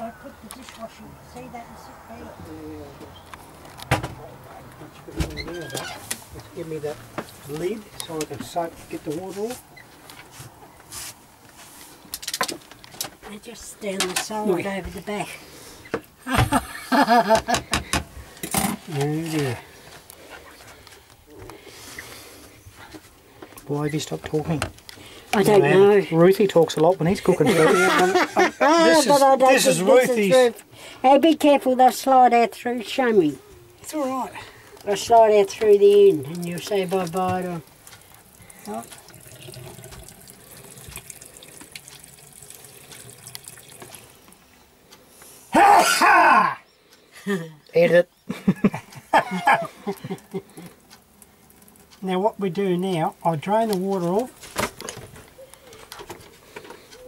I put the dishwashing. See that there? Just give me that lid so I can get the water off. And just down the side over the back. Oh dear. Why have you stopped talking? I don't know. Ruthie talks a lot when he's cooking food. This is Ruthie's. Hey, be careful, they'll slide out through. Show me. It's alright. They'll slide out through the end and you'll say bye-bye to them. Oh. Ha ha! Edit. Now what we do now, I drain the water off.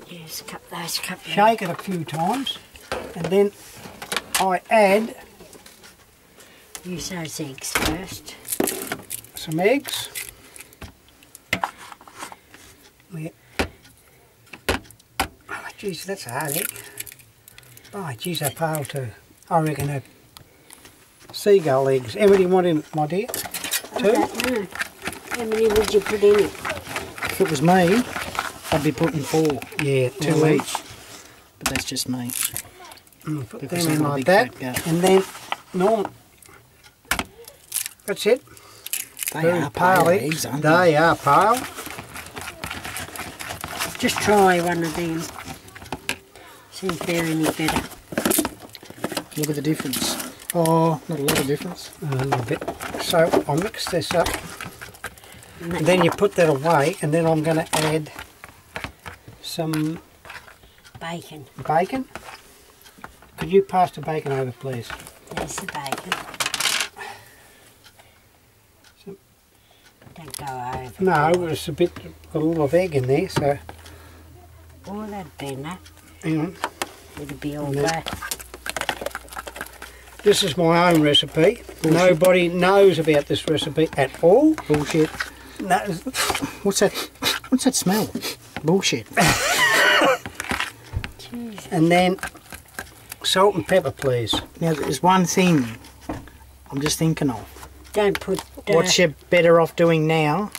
Yes, cup those cups. Shake it a few times, and then I add. Use those eggs first. Some eggs. Oh, geez, that's a hard egg. Oh, geez, they're pale too. I reckon they're seagull eggs. How many do you want in it, my dear? 2? How many would you put in it? If it was me, I'd be putting 4. Yeah, 2 each. But that's just me. Put them in like that, and then that's it. They are pale eggs, aren't they? They are pale. Just try one of them. See if they're any better. Look at the difference. Oh, not a lot of difference. A little bit. So I'll mix this up. And then you put that away, and then I'm going to add some bacon. Bacon? Could you pass the bacon over, please? There's the bacon. Don't go over. No, there's a little of egg in there, so. Oh, that'd be enough. Hang on. It'll be all right. This is my own recipe. Bullshit. Nobody knows about this recipe at all. Bullshit. No. What's that? What's that smell? Bullshit. And then salt and pepper, please. Now, there's one thing I'm just thinking of. Don't put... What you're better off doing now